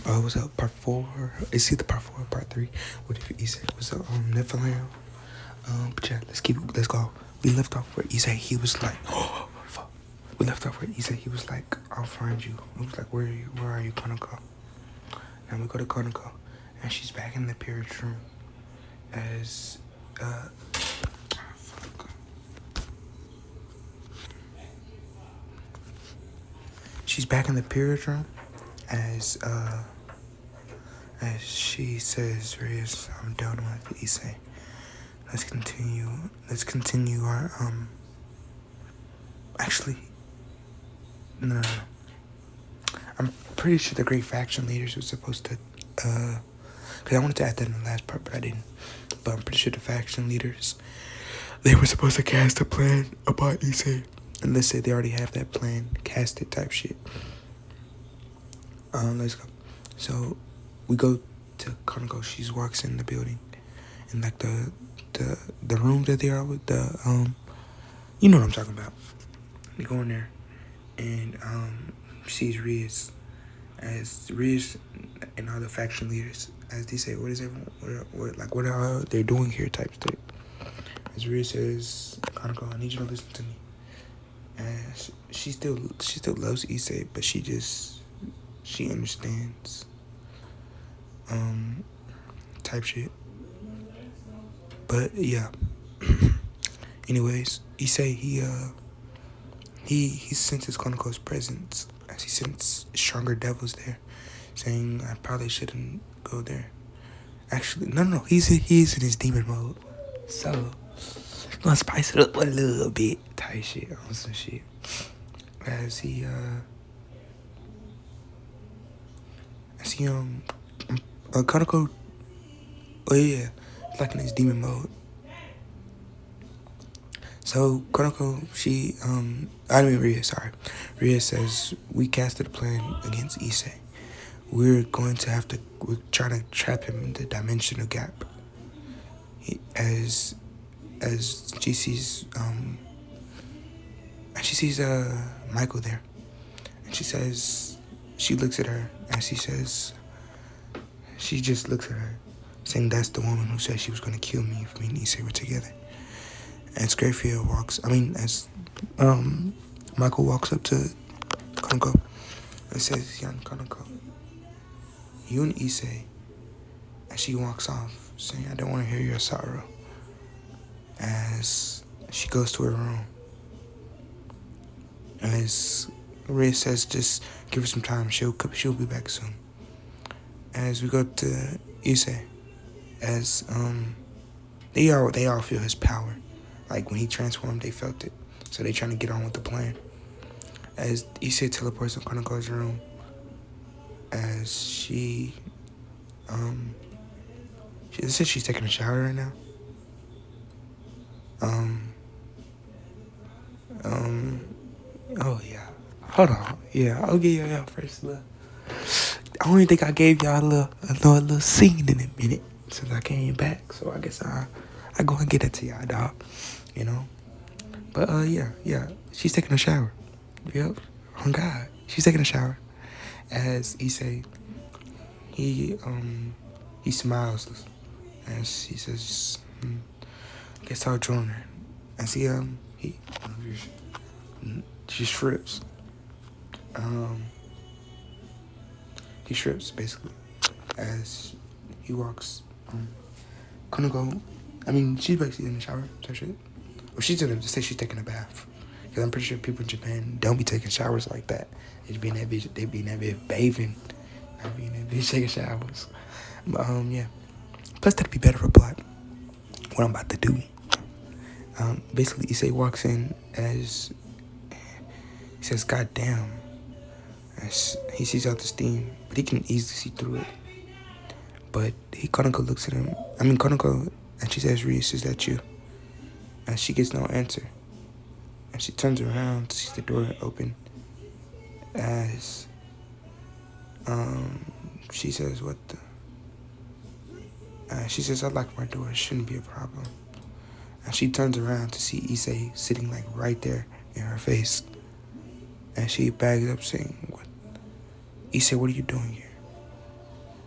What's up? Part 4. Is it the part 4 or part 3? What if issei was nelphilhim? But yeah, let's go. We left off where issei, he was like, oh, fuck. We left off where issei, he was like, I'll find you. He was like, where are you gonna go? And we go to Konako, and she's back in the period room as, fuck. She's back in the period room as she says, Riz, I'm done with issei. Let's continue our, actually, no. I'm pretty sure the great faction leaders were supposed to, because I wanted to add that in the last part, but I didn't. But I'm pretty sure the faction leaders, they were supposed to cast a plan about issei. And let's say they already have that plan, cast it type shit. Let's go. So, we go to Konako. She walks in the building. And like the room that they are with, you know what I'm talking about. We go in there. And, sees Riz. As Riz and other faction leaders, as they say, what are they doing here type thing. As Riz says, Konako, I need you to listen to me. And she still loves issei, but she understands type shit. But yeah. Anyways, issei he senses Konako's presence as he senses stronger devils there, saying I probably shouldn't go there. Actually, no, he's in his demon mode. So gonna spice it up a little bit, type shit on some shit. As he Konako, oh yeah, like in his demon mode. So Konako, Ria says we casted a plan against issei. We're trying to trap him in the dimensional gap. As she sees Michael there, and she looks at her, and she just looks at her, saying that's the woman who said she was gonna kill me if me and issei were together. As Michael walks up to Konako and says, young Konako, you and issei, and she walks off, saying, I don't want to hear your sorrow. As she goes to her room, and as Ray says, just give her some time, she'll be back soon. As we go to issei, as they all feel his power. Like when he transformed, they felt it. So they trying to get on with the plan. As issei teleports in Konako's room, as she says she's taking a shower right now. Oh yeah. Hold on. Yeah, I'll give y'all first look. I only think I gave y'all a little scene in a minute since I came back. So I guess I go and get it to y'all, dog. You know? But yeah. She's taking a shower. Yep. Oh God. She's taking a shower. As issei, he smiles and she says, guess I'll join her. And see she shrips. He shrips basically as he walks. Konako, she's basically in the shower, so shit. Well, she's gonna say she's taking a bath, because I'm pretty sure people in Japan don't be taking showers like that. They be in that bitch bathing. I be in that bitch taking showers. But yeah. Plus that'd be better for plot. What I'm about to do. Basically issei walks in as he says, God damn. As he sees out the steam, but he can easily see through it. But Konako looks at him. Konako, and she says, Reese, is that you? And she gets no answer. And she turns around to see the door open. As she says, what the? She says, I locked my door. It shouldn't be a problem. And she turns around to see issei sitting like right there in her face. And she bags up saying, what? Issei, what are you doing here?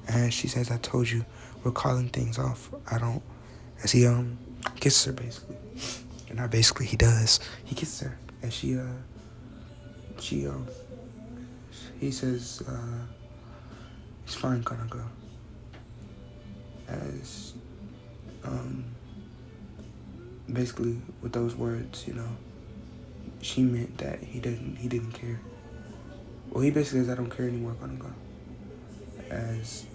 And she says, I told you, we're calling things off. I don't, as he, kisses her, basically. And not basically, he does. He kisses her. And he says, it's fine, Kanako. As, basically, with those words, she meant that he didn't care. Well, he basically says, I don't care anymore, Kanako. As,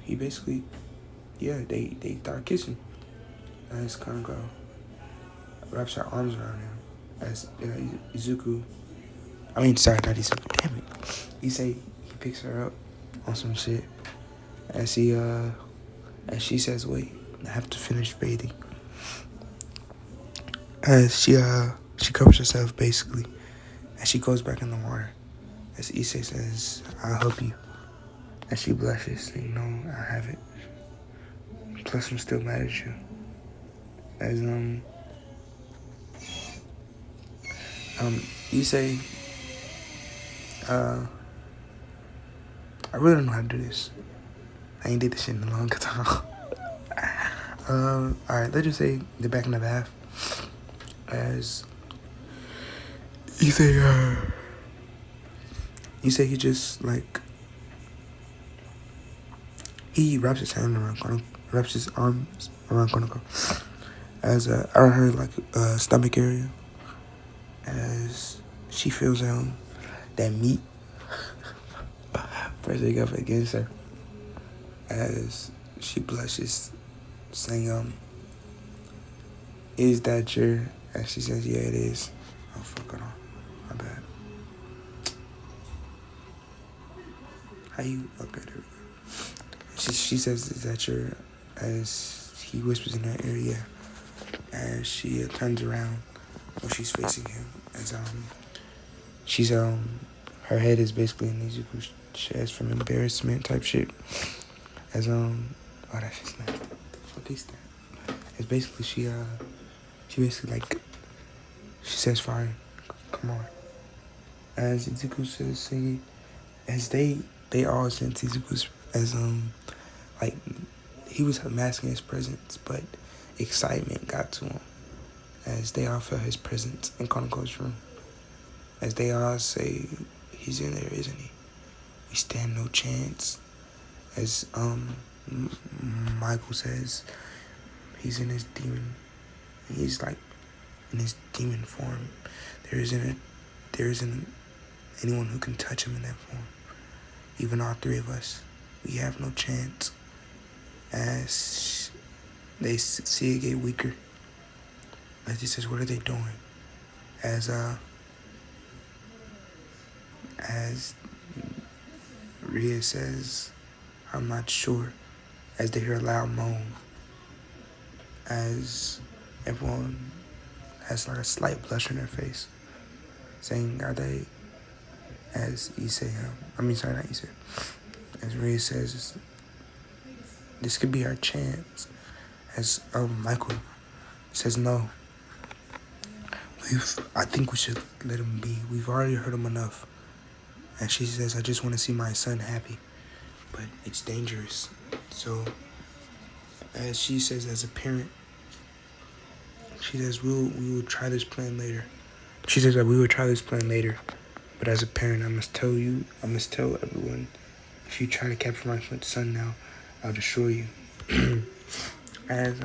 he basically, they start kissing. As Kanako wraps her arms around him. As Izuku, not Izuku, damn it. Issei, he picks her up on some shit. As she says, wait, I have to finish bathing. As she covers herself, basically. And she goes back in the water. As Issei says, I'll help you. And she blushes, saying, no, I haven't. Plus, I'm still mad at you. As, Issei, I really don't know how to do this. I ain't did this shit in a long time. Alright, let's just say they're back in the bath. As Issei he just, he wraps his hand around Konoko, wraps his arms around Konoko. As, around her, stomach area. As she feels, that meat pressing up against her. As she blushes, saying, is that your, and she says, yeah, it is. Oh, fuck it on. My bad. How you, okay, there we go. She says, is that your, as he whispers in her ear, yeah. As she turns around, when she's facing him, as, she's, her head is basically in Izuku's chest from embarrassment type shit. As, oh, that shit's not, what is that? It's basically, she basically, she says, fine, come on. As Izuku says, singing, as they all sense Izuku's, as, he was masking his presence, but excitement got to him. As they all felt his presence in Konoko's room. As they all say, he's in there, isn't he? We stand no chance. As, Michael says, he's in his demon, he's in his demon form. There isn't anyone who can touch him in that form. Even all three of us, we have no chance. As they see it get weaker. As he says, what are they doing? As Ria says, I'm not sure. As they hear a loud moan. As everyone has a slight blush on their face. Saying, are they? As Issei, not Issei. As Ria says, this could be our chance. As Michael says, no. I think we should let him be. We've already hurt him enough. And she says, I just want to see my son happy. But it's dangerous. So, as she says, as a parent, she says, we will try this plan later. She says that we will try this plan later. But as a parent, I must tell everyone, if you try to capture my son now, I'll destroy you. As,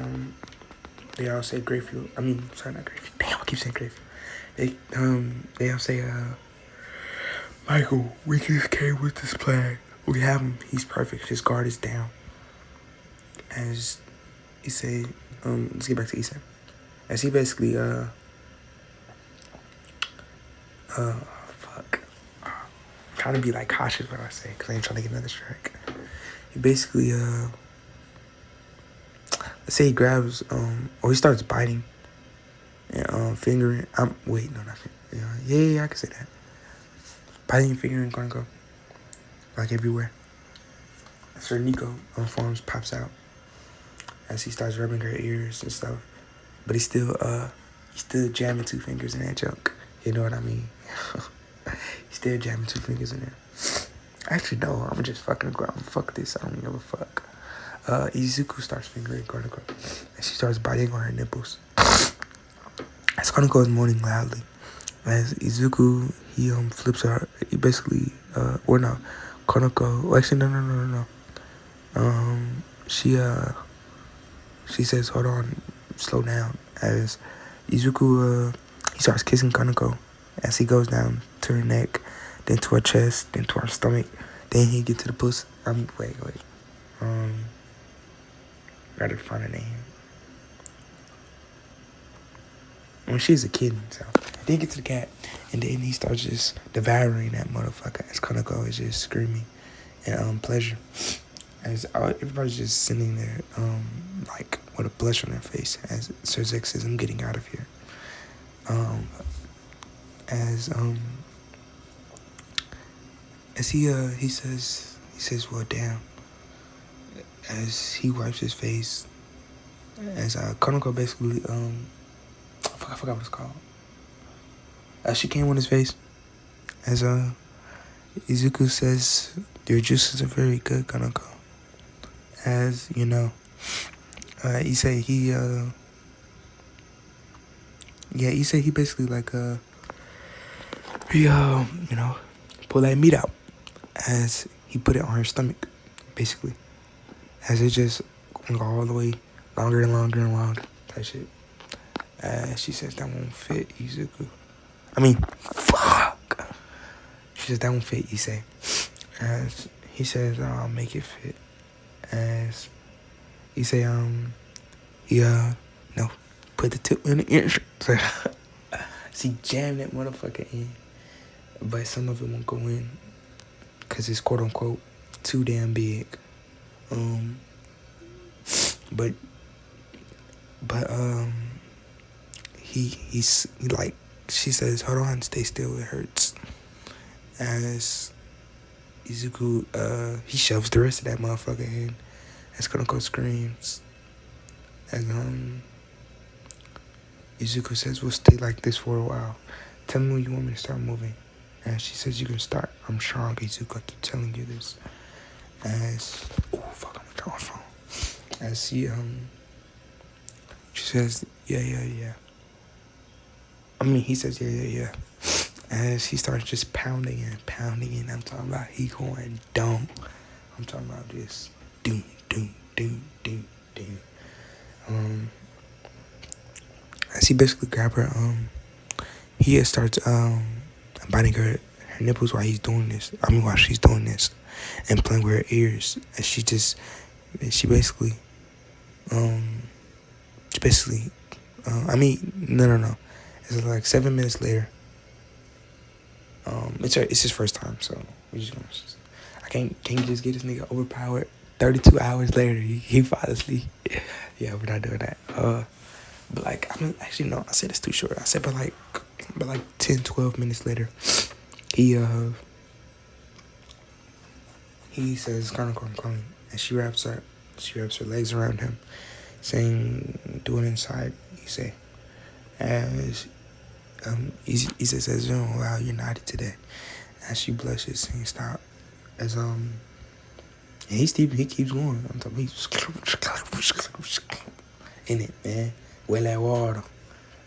they all say Greyfield. Not Greyfield. Damn, I keep saying Greyfield. They all say, Michael, we just came with this plan. We have him. He's perfect. His guard is down. As Issei, let's get back to Issei. As he basically, trying to be cautious what I say, because I ain't trying to get another strike. He basically, let's say he grabs, or he starts biting and fingering. Wait, no, not fingering. Yeah, I can say that. Biting and fingering Konoko, everywhere. As her Nico forms pops out, as he starts rubbing her ears and stuff, but he's still jamming 2 fingers in that junk. You know what I mean? He's still jamming 2 fingers in there. Actually, no, I'm just fucking around. Fuck this. I don't give a fuck. Izuku starts fingering Kaneko, and she starts biting on her nipples. As Kaneko is moaning loudly, as Izuku, he flips her. He basically, or no, Kaneko. Well, actually, no. She says, "Hold on, slow down." As Izuku, he starts kissing Kaneko as he goes down to her neck, then to her chest, then to her stomach. Then he get to the pussy. Wait. Gotta find a name. When she's a kid, so then he gets to the cat, and then he starts just devouring that motherfucker as Kaneko is just screaming and pleasure. As everybody's just sitting there, like with a blush on their face, as Sir Zek says, "I'm getting out of here." As he says, "Well, damn." As he wipes his face, as Kaneko basically, I forgot what it's called. She came on his face, as Izuku says, "Your juices are very good, Kaneko." As you know, issei he basically like pull that meat out, as he put it on her stomach, basically, as it just go all the way longer and longer and longer type shit. She says that won't fit Izuku. I mean, fuck. She says that won't fit issei. As he says, "I'll make it fit." As he say, put the tip in the entrance. She jammed that motherfucker in, but some of it won't go in because it's quote unquote too damn big. But he's like, she says, "Hold on, stay still, it hurts." As Izuku, he shoves the rest of that motherfucker in. As Kaneko screams. And Izuku says, "We'll stay like this for a while. Tell me when you want me to start moving." And she says, "You can start. I'm strong, Izuku. I keep telling you this." As I'm gonna turn my phone. As she says, yeah. I mean, he says, yeah. As he starts just pounding and I'm talking about he going dumb. I'm talking about just doom. As he basically grab her, he starts biting her nipples while he's doing this. While she's doing this, and playing with her ears. And she basically, no. It's like 7 minutes later. It's his first time, so we just gonna. Can't you just get this nigga overpowered? 32 hours later, he falls asleep. Yeah, we're not doing that. But like, actually no, I said it's too short. I said, but like 10, 12 minutes later, he says, "Kaneko, I'm coming," and she wraps her legs around him, saying, "Do it inside," issei. As issei says, "Oh wow, you're naughty today." As she blushes, saying, "Stop." As and he keeps going. I'm talking, he's in it, man. Well, that water.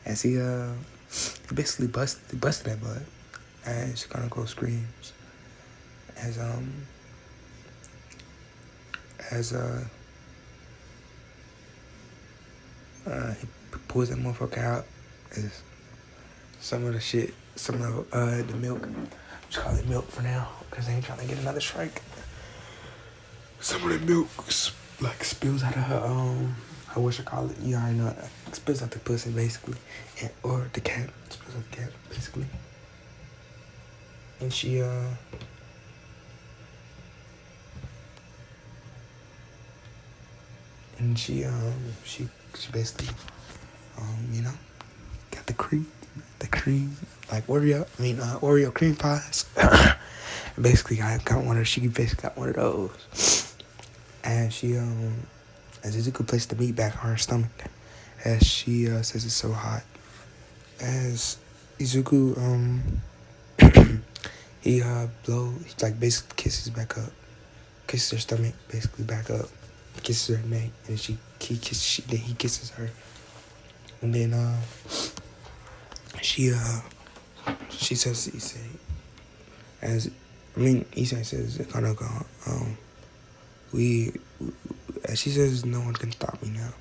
As he basically busted that butt. As Kaneko screams. As he pulls that motherfucker out. As some of the milk. Just call it milk for now, because I ain't trying to get another strike. Some of the milk spills out of her you already know, spills out the pussy basically, or the cat, spills out the cat basically. And she basically got the cream like Oreo cream pies. Basically, she basically got one of those. And she, as Izuku placed the meat back on her stomach, as she says it's so hot. As Izuku, he like basically kisses back up, kisses her stomach basically back up, kisses her neck, and then he kisses her, and then she says Issei says kind of we as she says no one can stop me now,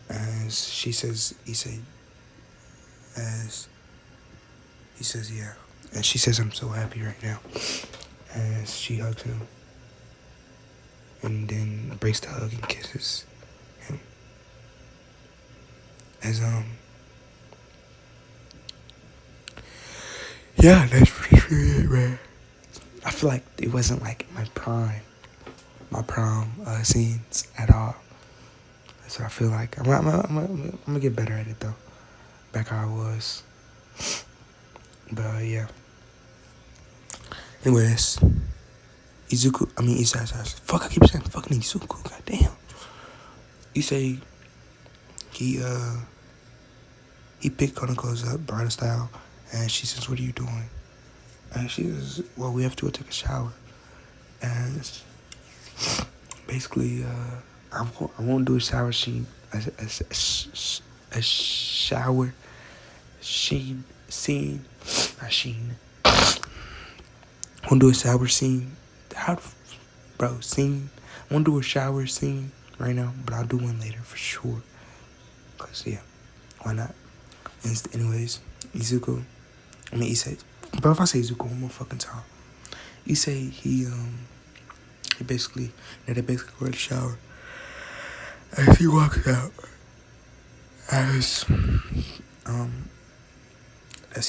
as she says as he says yeah, and she says I'm so happy right now, as she hugs him and then breaks the hug and kisses him, as yeah, that's really it, man. I feel like it wasn't like my prom scenes at all. That's what I feel like. I'm gonna get better at it though. Back how I was. But yeah. Anyways, Issei says, fuck, I keep saying fucking Izuku, goddamn. Issei, he picked Konoko's up, brought her style, and she says, what are you doing? And she says, well, we have to go take a shower. And basically, I won't do a shower scene, a shower scene, not sheen. I won't do a shower scene. Scene. I won't do a shower scene right now, but I'll do one later for sure. Cause yeah, why not? Anyways, Issei. Bro, if I say Izuku one more fucking time, Issei, they basically go to the shower. As he walks out, as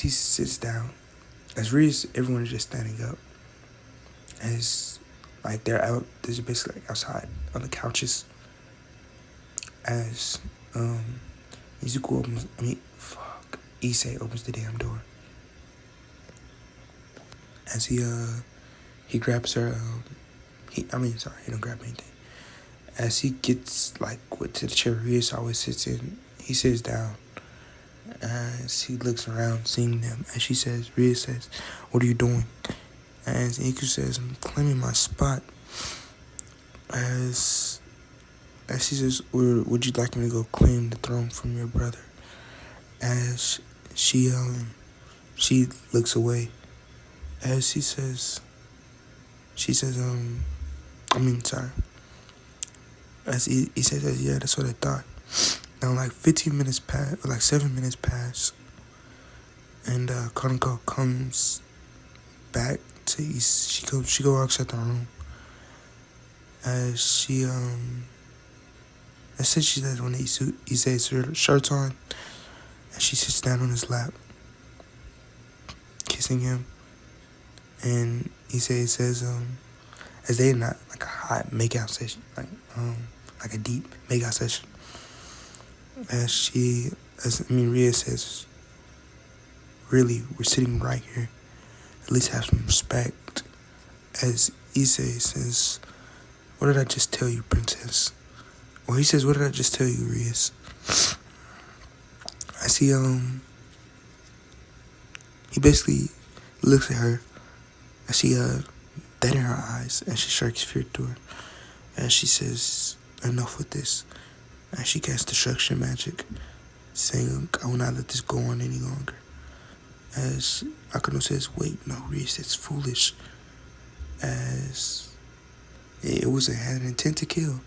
he sits down, as everyone is just standing up, as like they're basically like outside on the couches, as Issei opens the damn door. As he grabs her, he don't grab anything. As he gets to the chair Rias always sits in, he sits down. As he looks around, seeing them, and Rias says, what are you doing? As Iku says, I'm claiming my spot. As she says, would you like me to go claim the throne from your brother? As she looks away. As he says, as he says, yeah, that's what I thought. Now, 15 minutes pass, 7 minutes pass, and Konako comes back to she walks out the room. As she says when Issei's her shirt's on, and she sits down on his lap, kissing him, and Issei says, as they not a hot makeout session, a deep makeout session, Ria says, really, we're sitting right here, at least have some respect. As Issei says, what did I just tell you, princess? Or he says, what did I just tell you, Rias? I see, he basically looks at her, and she, dead in her eyes, and she strikes fear to her, and she says, enough with this, and she casts destruction magic, saying, I will not let this go on any longer. As Akano says, wait, no, Rias, that's foolish, as it wasn't had an intent to kill.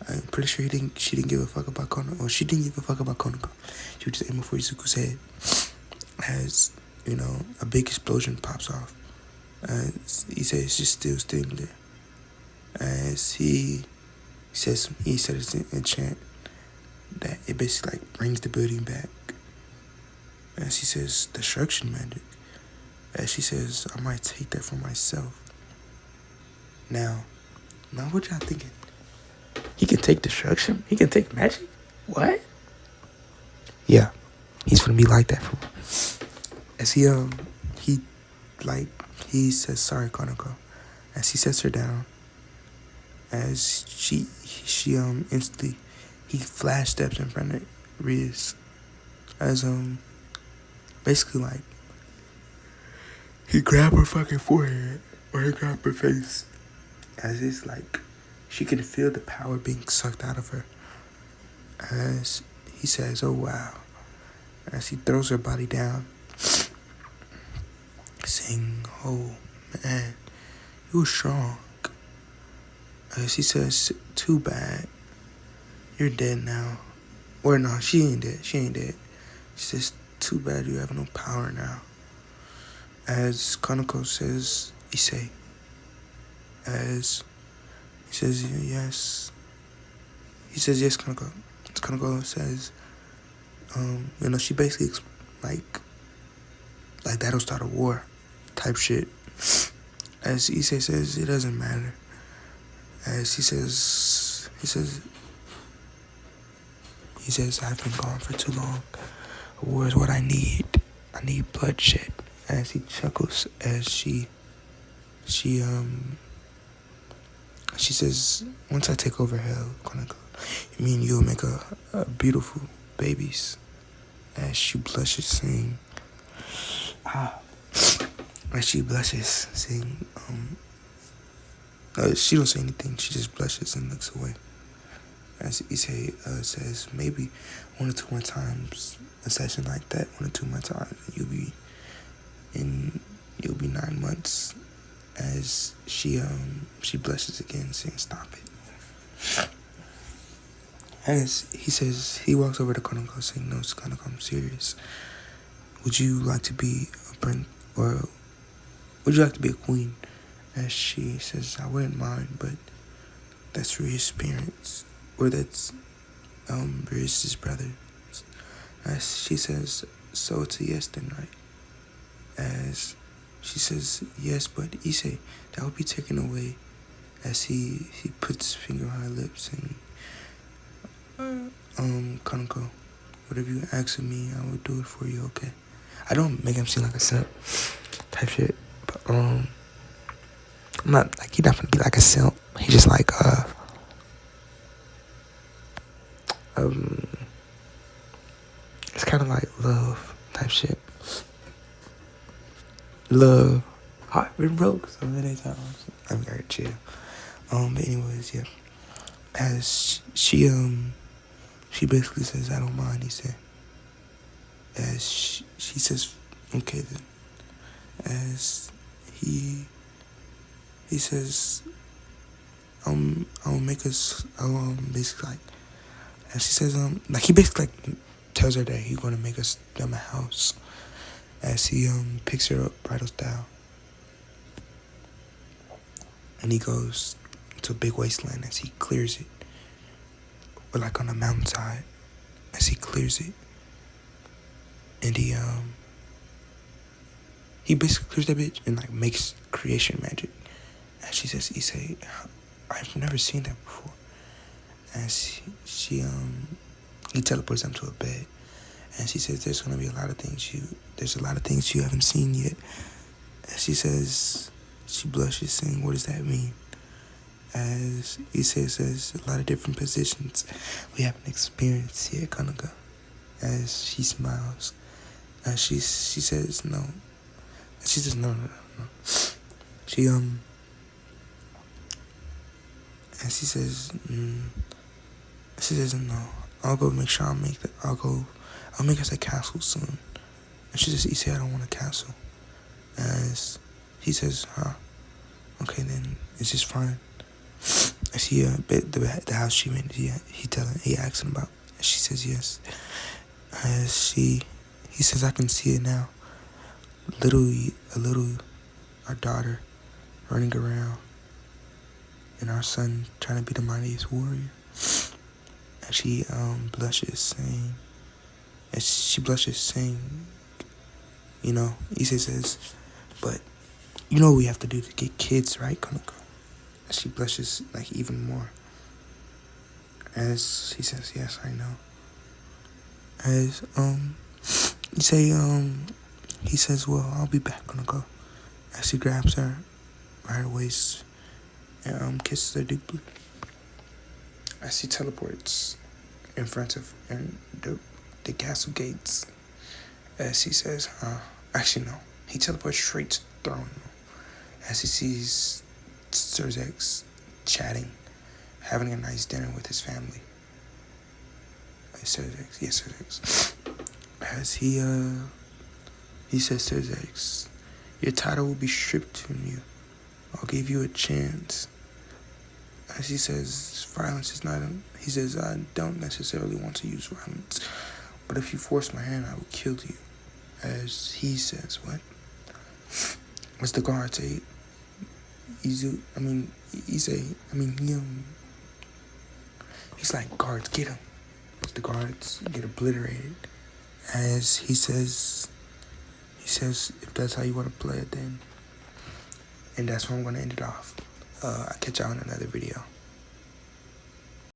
I'm pretty sure she didn't give a fuck about Konoha, or she didn't give a fuck about Konoha. She was just aiming for Izuku's head. As, a big explosion pops off. As he says it's just still staying there. As he said it's an enchant that it basically brings the building back. As he says, destruction magic. As she says, I might take that for myself. Now what y'all thinking? He can take destruction? He can take magic? What? Yeah, he's gonna be like that for me. As he says, sorry, Konako. As he sets her down, as she instantly, he flash steps in front of Rias. As basically he grabbed her fucking forehead, or he grabbed her face. As it's like, she can feel the power being sucked out of her. As he says, oh wow. As he throws her body down, saying, oh man, you were strong. As he says, too bad. You're dead now. Or no, she ain't dead. She ain't dead. She says, too bad you have no power now. As Kaneko says, issei. As he says, yes. He says, yes, Kaneko. Kaneko says, she basically, like that'll start a war type shit. As issei says, it doesn't matter. As he says, I've been gone for too long. A war is what I need. I need bloodshed. As he chuckles, as she says, once I take over hell, me and you'll make a beautiful babies. As she blushes, saying, as she blushes, saying, she don't say anything. She just blushes and looks away. As issei says, maybe 1 or 2 more times a session like that, 1 or 2 more times, you'll be 9 months. As she blushes again, saying, stop it. As he says, he walks over to Kaneko, saying, no, Kaneko, I'm serious. Would you like to be a prince, or would you like to be a queen? As she says, I wouldn't mind, but that's Ria's parents, or that's Ria's brother. As she says, so it's a yes then, right? As she says, yes, but issei, that would be taken away. As he puts his finger on her lips, and Kaneko, whatever you ask of me, I will do it for you, okay? I don't make him seem like a simp type shit, but I'm not like, he's not gonna be like a simp. He just like it's kind of like love type shit. Love. I've been broke so many times. I'm very chill. But anyways, yeah. As she basically says, I don't mind, he said. As she says, okay then. As he says, I'll basically like, as she says, like he basically like tells her that he's gonna make them a house. As he picks her up, bridal style, and he goes to a big wasteland. As he clears it, or like on a mountainside, as he clears it, and he basically clears that bitch and like makes creation magic. And she says, issei, I've never seen that before. As he teleports them to a bed. And she says, there's a lot of things you haven't seen yet. And she says, she blushes, saying, what does that mean? As issei says, a lot of different positions we haven't experienced yet, Kaneko. As she smiles. And she says, no. And she says, no. She and she says, no. I'll go make sure I'll make us a castle soon. And she says, issei, I don't want a castle. As he says, okay then, it's just fine. And she, the house she made, he asks him about. And she says yes. As he says, I can see it now. Our daughter running around, and our son trying to be the mightiest warrior. And she blushes, saying, issei says, but you know what we have to do to get kids, right, Kaneko? And she blushes like even more. As he says, yes, I know. As he says, well, I'll be back, Kaneko. As he grabs her by her waist and kisses her deeply. As he teleports in front of the castle gates. As he says, actually no, he teleports straight throne as he sees Serzex chatting, having a nice dinner with his family. Serzex, yes, Serzex. As he says, Serzex, your title will be stripped from you. I'll give you a chance. As he says, violence is not. He says, I don't necessarily want to use violence, but if you force my hand, I will kill you. As he says, what? As the guard say, he's like, guards, get him. As the guards get obliterated. As he says, if that's how you want to play it, then. And that's where I'm going to end it off. I'll catch y'all in another video.